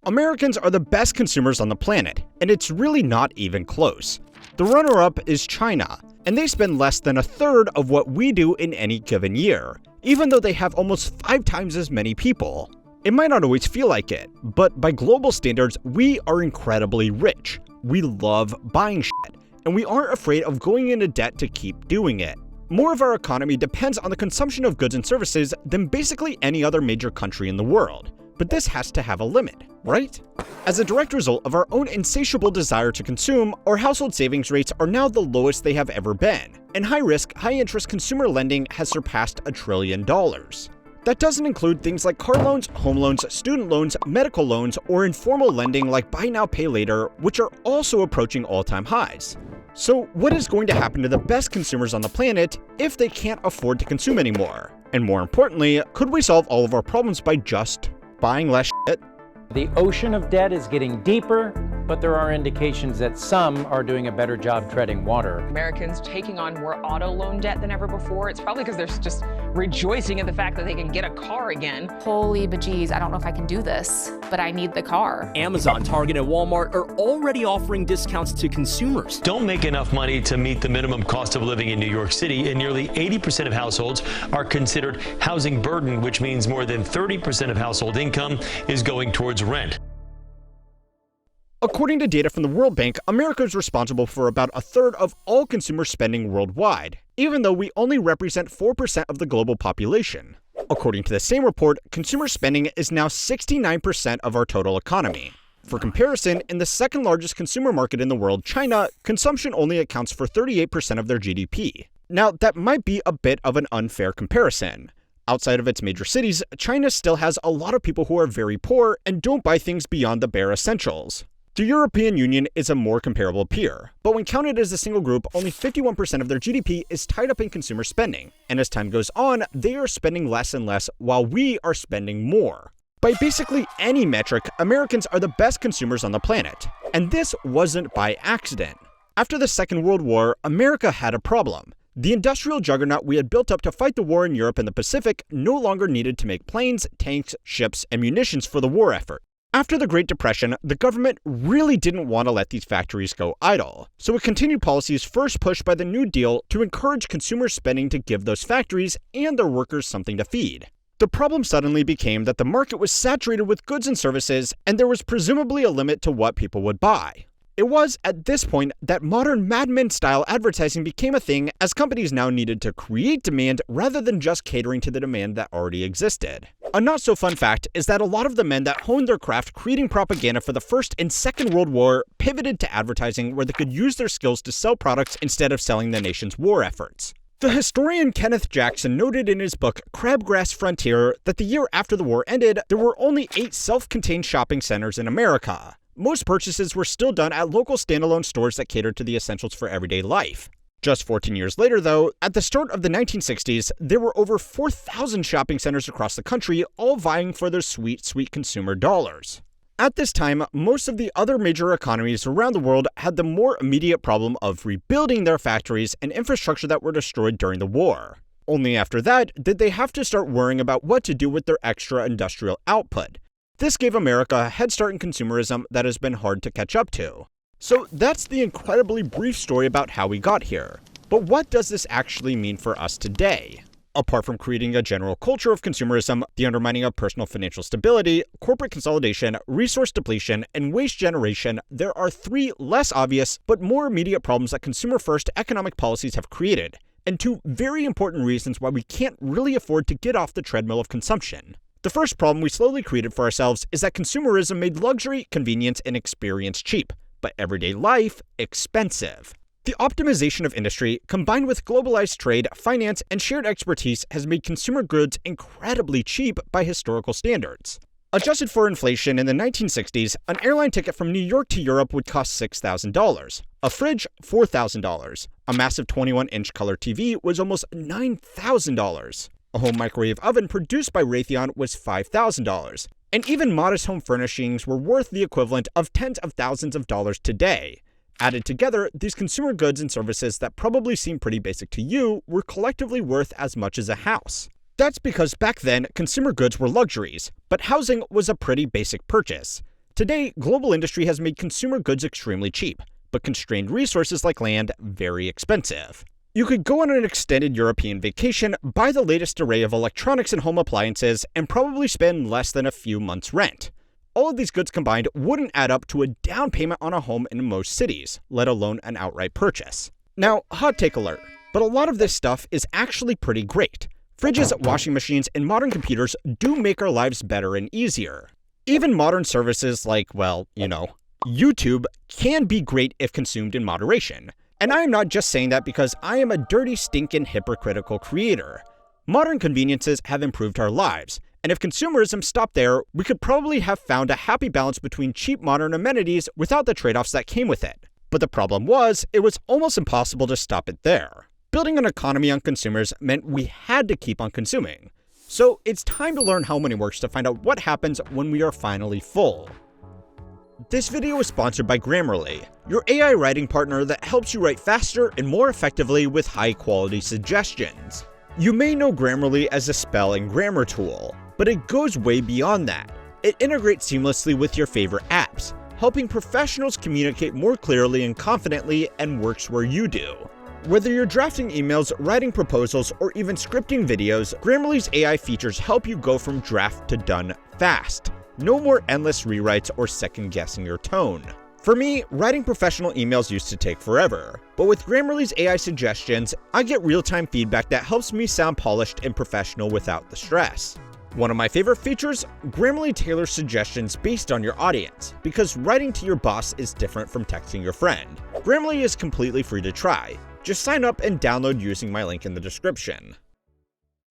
Americans are the best consumers on the planet, and it's really not even close. The runner-up is China, and they spend less than a third of what we do in any given year, even though they have almost 5 times as many people. It might not always feel like it, but by global standards, we are incredibly rich. We love buying shit, and we aren't afraid of going into debt to keep doing it. More of our economy depends on the consumption of goods and services than basically any other major country in the world. But this has to have a limit, right? As a direct result of our own insatiable desire to consume, our household savings rates are now the lowest they have ever been, and high-risk, high-interest consumer lending has surpassed $1 trillion. That doesn't include things like car loans, home loans, student loans, medical loans, or informal lending like buy now, pay later, which are also approaching all-time highs. So what is going to happen to the best consumers on the planet if they can't afford to consume anymore? And more importantly, could we solve all of our problems by just buying less shit? The ocean of debt is getting deeper, but there are indications that some are doing a better job treading water. Americans taking on more auto loan debt than ever before. It's probably because they're just rejoicing in the fact that they can get a car again. Holy bejeez, I don't know if I can do this, but I need the car. Amazon, Target, and Walmart are already offering discounts to consumers. Don't make enough money to meet the minimum cost of living in New York City, and nearly 80% of households are considered housing burden, which means more than 30% of household income is going towards rent. According to data from the World Bank, America is responsible for about a third of all consumer spending worldwide, even though we only represent 4% of the global population. According to the same report, consumer spending is now 69% of our total economy. For comparison, in the second largest consumer market in the world, China, consumption only accounts for 38% of their GDP. Now, that might be a bit of an unfair comparison. Outside of its major cities, China still has a lot of people who are very poor and don't buy things beyond the bare essentials. The European Union is a more comparable peer, but when counted as a single group, only 51% of their GDP is tied up in consumer spending, and as time goes on, they are spending less and less while we are spending more. By basically any metric, Americans are the best consumers on the planet, and this wasn't by accident. After the Second World War, America had a problem. The industrial juggernaut we had built up to fight the war in Europe and the Pacific no longer needed to make planes, tanks, ships, and munitions for the war effort. After the Great Depression, the government really didn't want to let these factories go idle, so it continued policies first pushed by the New Deal to encourage consumer spending to give those factories and their workers something to feed. The problem suddenly became that the market was saturated with goods and services, and there was presumably a limit to what people would buy. It was at this point that modern Mad Men-style advertising became a thing, as companies now needed to create demand rather than just catering to the demand that already existed. A not-so-fun fact is that a lot of the men that honed their craft creating propaganda for the First and Second World War pivoted to advertising where they could use their skills to sell products instead of selling the nation's war efforts. The historian Kenneth Jackson noted in his book Crabgrass Frontier that the year after the war ended, there were only 8 self-contained shopping centers in America. Most purchases were still done at local standalone stores that catered to the essentials for everyday life. Just 14 years later, though, at the start of the 1960s, there were over 4,000 shopping centers across the country, all vying for their sweet, sweet consumer dollars. At this time, most of the other major economies around the world had the more immediate problem of rebuilding their factories and infrastructure that were destroyed during the war. Only after that did they have to start worrying about what to do with their extra industrial output. This gave America a head start in consumerism that has been hard to catch up to. So that's the incredibly brief story about how we got here. But what does this actually mean for us today? Apart from creating a general culture of consumerism, the undermining of personal financial stability, corporate consolidation, resource depletion, and waste generation, there are 3 less obvious but more immediate problems that consumer-first economic policies have created, and 2 very important reasons why we can't really afford to get off the treadmill of consumption. The first problem we slowly created for ourselves is that consumerism made luxury, convenience, and experience cheap, but everyday life expensive. The optimization of industry, combined with globalized trade, finance, and shared expertise, has made consumer goods incredibly cheap by historical standards. Adjusted for inflation in the 1960s, an airline ticket from New York to Europe would cost $6,000, a fridge $4,000, a massive 21-inch color TV was almost $9,000. A home microwave oven produced by Raytheon was $5,000, and even modest home furnishings were worth the equivalent of tens of thousands of dollars today. Added together, these consumer goods and services that probably seem pretty basic to you were collectively worth as much as a house. That's because back then, consumer goods were luxuries, but housing was a pretty basic purchase. Today, global industry has made consumer goods extremely cheap, but constrained resources like land very expensive. You could go on an extended European vacation, buy the latest array of electronics and home appliances, and probably spend less than a few months' rent. All of these goods combined wouldn't add up to a down payment on a home in most cities, let alone an outright purchase. Now, hot take alert, but a lot of this stuff is actually pretty great. Fridges, washing machines, and modern computers do make our lives better and easier. Even modern services like, well, YouTube can be great if consumed in moderation. And I am not just saying that because I am a dirty, stinking, hypocritical creator. Modern conveniences have improved our lives, and if consumerism stopped there, we could probably have found a happy balance between cheap modern amenities without the trade-offs that came with it. But the problem was, it was almost impossible to stop it there. Building an economy on consumers meant we had to keep on consuming. So it's time to learn how money works to find out what happens when we are finally full. This video is sponsored by Grammarly, your AI writing partner that helps you write faster and more effectively with high-quality suggestions. You may know Grammarly as a spell and grammar tool, but it goes way beyond that. It integrates seamlessly with your favorite apps, helping professionals communicate more clearly and confidently, and works where you do. Whether you're drafting emails, writing proposals, or even scripting videos, Grammarly's AI features help you go from draft to done fast. No more endless rewrites or second-guessing your tone. For me, writing professional emails used to take forever, but with Grammarly's AI suggestions, I get real-time feedback that helps me sound polished and professional without the stress. One of my favorite features, Grammarly tailors suggestions based on your audience, because writing to your boss is different from texting your friend. Grammarly is completely free to try. Just sign up and download using my link in the description.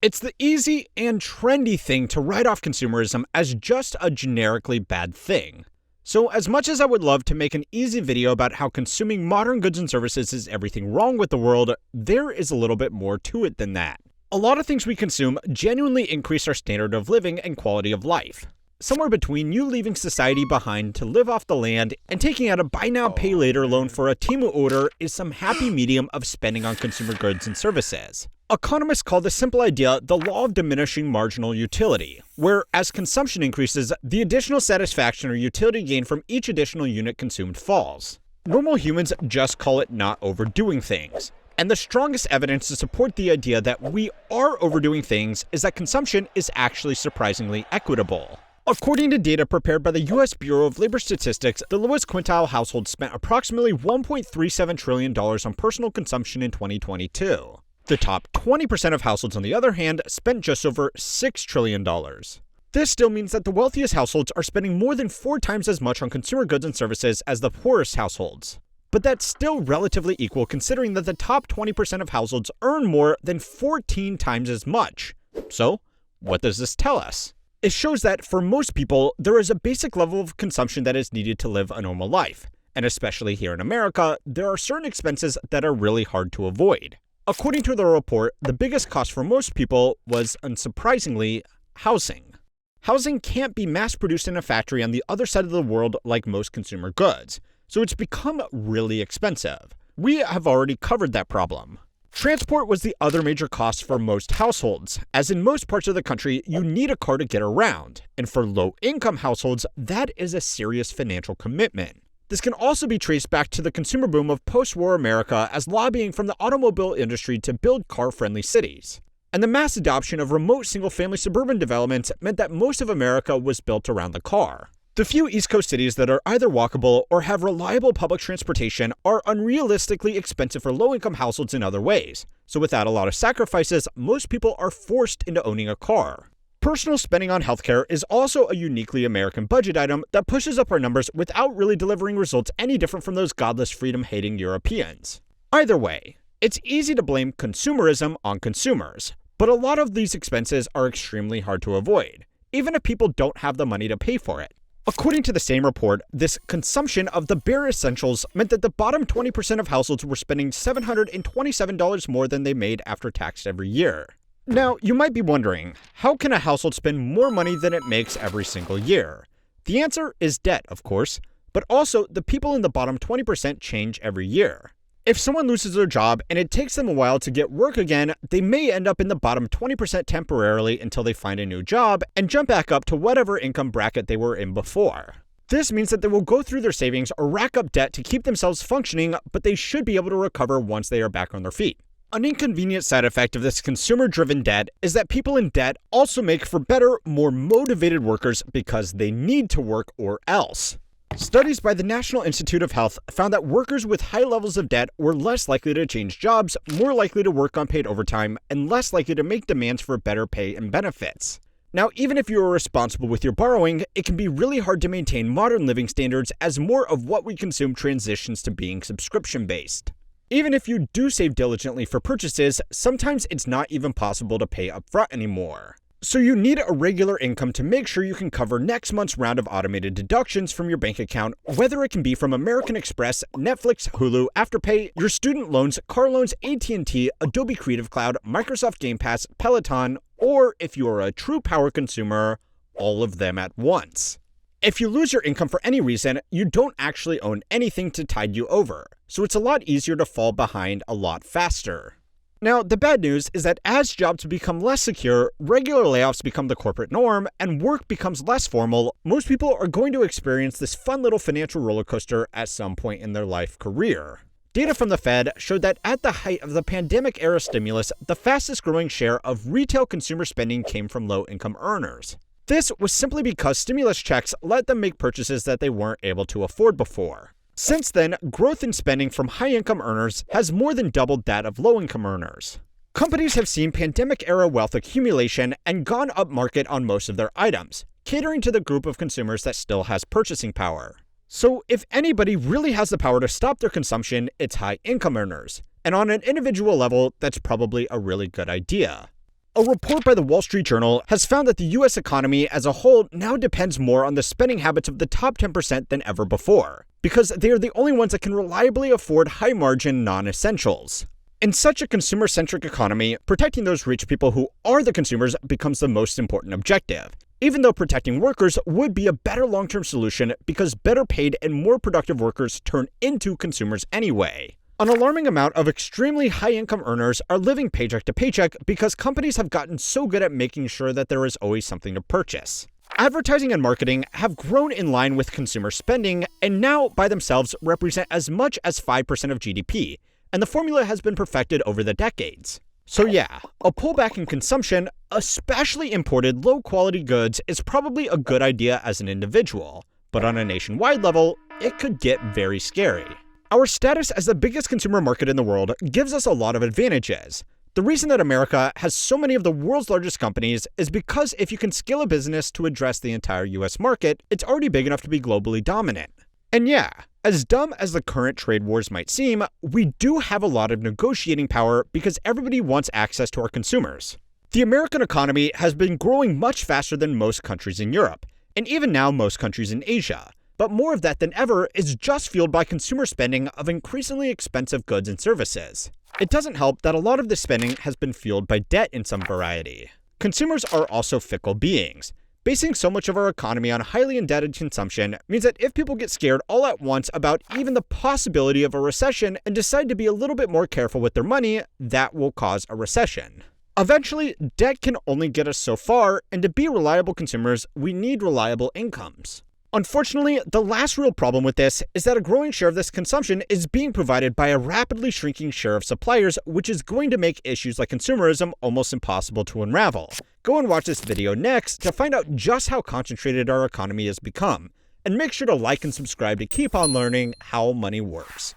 It's the easy and trendy thing to write off consumerism as just a generically bad thing. So as much as I would love to make an easy video about how consuming modern goods and services is everything wrong with the world, there is a little bit more to it than that. A lot of things we consume genuinely increase our standard of living and quality of life. Somewhere between you leaving society behind to live off the land and taking out a buy now pay later loan for a Temu order is some happy medium of spending on consumer goods and services. Economists call this simple idea the law of diminishing marginal utility, where as consumption increases, the additional satisfaction or utility gained from each additional unit consumed falls. Normal humans just call it not overdoing things. And the strongest evidence to support the idea that we are overdoing things is that consumption is actually surprisingly equitable. According to data prepared by the US Bureau of Labor Statistics, the lowest quintile households spent approximately $1.37 trillion on personal consumption in 2022. The top 20% of households, on the other hand, spent just over $6 trillion. This still means that the wealthiest households are spending more than 4 times as much on consumer goods and services as the poorest households. But that's still relatively equal considering that the top 20% of households earn more than 14 times as much. So, what does this tell us? It shows that for most people, there is a basic level of consumption that is needed to live a normal life. And especially here in America, there are certain expenses that are really hard to avoid. According to the report, the biggest cost for most people was, unsurprisingly, housing. Housing can't be mass-produced in a factory on the other side of the world like most consumer goods, so it's become really expensive. We have already covered that problem. Transport was the other major cost for most households, as in most parts of the country, you need a car to get around, and for low-income households, that is a serious financial commitment. This can also be traced back to the consumer boom of post-war America as lobbying from the automobile industry to build car-friendly cities. And the mass adoption of remote single-family suburban developments meant that most of America was built around the car. The few East Coast cities that are either walkable or have reliable public transportation are unrealistically expensive for low-income households in other ways. So without a lot of sacrifices, most people are forced into owning a car. Personal spending on healthcare is also a uniquely American budget item that pushes up our numbers without really delivering results any different from those godless freedom-hating Europeans. Either way, it's easy to blame consumerism on consumers, but a lot of these expenses are extremely hard to avoid, even if people don't have the money to pay for it. According to the same report, this consumption of the bare essentials meant that the bottom 20% of households were spending $727 more than they made after tax every year. Now, you might be wondering, how can a household spend more money than it makes every single year? The answer is debt, of course, but also the people in the bottom 20% change every year. If someone loses their job and it takes them a while to get work again, they may end up in the bottom 20% temporarily until they find a new job and jump back up to whatever income bracket they were in before. This means that they will go through their savings or rack up debt to keep themselves functioning, but they should be able to recover once they are back on their feet. An inconvenient side effect of this consumer-driven debt is that people in debt also make for better, more motivated workers because they need to work or else. Studies by the National Institute of Health found that workers with high levels of debt were less likely to change jobs, more likely to work unpaid overtime, and less likely to make demands for better pay and benefits. Now, even if you are responsible with your borrowing, it can be really hard to maintain modern living standards as more of what we consume transitions to being subscription-based. Even if you do save diligently for purchases, sometimes it's not even possible to pay upfront anymore. So you need a regular income to make sure you can cover next month's round of automated deductions from your bank account, whether it can be from American Express, Netflix, Hulu, Afterpay, your student loans, car loans, AT&T, Adobe Creative Cloud, Microsoft Game Pass, Peloton, or if you are a true power consumer, all of them at once. If you lose your income for any reason, you don't actually own anything to tide you over, so it's a lot easier to fall behind a lot faster. Now, the bad news is that as jobs become less secure, regular layoffs become the corporate norm, and work becomes less formal, most people are going to experience this fun little financial roller coaster at some point in their life career. Data from the Fed showed that at the height of the pandemic-era stimulus, the fastest-growing share of retail consumer spending came from low-income earners. This was simply because stimulus checks let them make purchases that they weren't able to afford before. Since then, growth in spending from high-income earners has more than doubled that of low-income earners. Companies have seen pandemic-era wealth accumulation and gone upmarket on most of their items, catering to the group of consumers that still has purchasing power. So if anybody really has the power to stop their consumption, it's high-income earners. And on an individual level, that's probably a really good idea. A report by the Wall Street Journal has found that the US economy as a whole now depends more on the spending habits of the top 10% than ever before, because they are the only ones that can reliably afford high-margin non-essentials. In such a consumer-centric economy, protecting those rich people who are the consumers becomes the most important objective, even though protecting workers would be a better long-term solution because better paid and more productive workers turn into consumers anyway. An alarming amount of extremely high-income earners are living paycheck to paycheck because companies have gotten so good at making sure that there is always something to purchase. Advertising and marketing have grown in line with consumer spending and now, by themselves, represent as much as 5% of GDP, and the formula has been perfected over the decades. So yeah, a pullback in consumption, especially imported low-quality goods, is probably a good idea as an individual, but on a nationwide level, it could get very scary. Our status as the biggest consumer market in the world gives us a lot of advantages. The reason that America has so many of the world's largest companies is because if you can scale a business to address the entire US market, it's already big enough to be globally dominant. And yeah, as dumb as the current trade wars might seem, we do have a lot of negotiating power because everybody wants access to our consumers. The American economy has been growing much faster than most countries in Europe, and even now most countries in Asia. But more of that than ever is just fueled by consumer spending of increasingly expensive goods and services. It doesn't help that a lot of this spending has been fueled by debt in some variety. Consumers are also fickle beings. Basing so much of our economy on highly indebted consumption means that if people get scared all at once about even the possibility of a recession and decide to be a little bit more careful with their money, that will cause a recession. Eventually, debt can only get us so far, and to be reliable consumers, we need reliable incomes. Unfortunately, the last real problem with this is that a growing share of this consumption is being provided by a rapidly shrinking share of suppliers, which is going to make issues like consumerism almost impossible to unravel. Go and watch this video next to find out just how concentrated our economy has become. And make sure to like and subscribe to keep on learning how money works.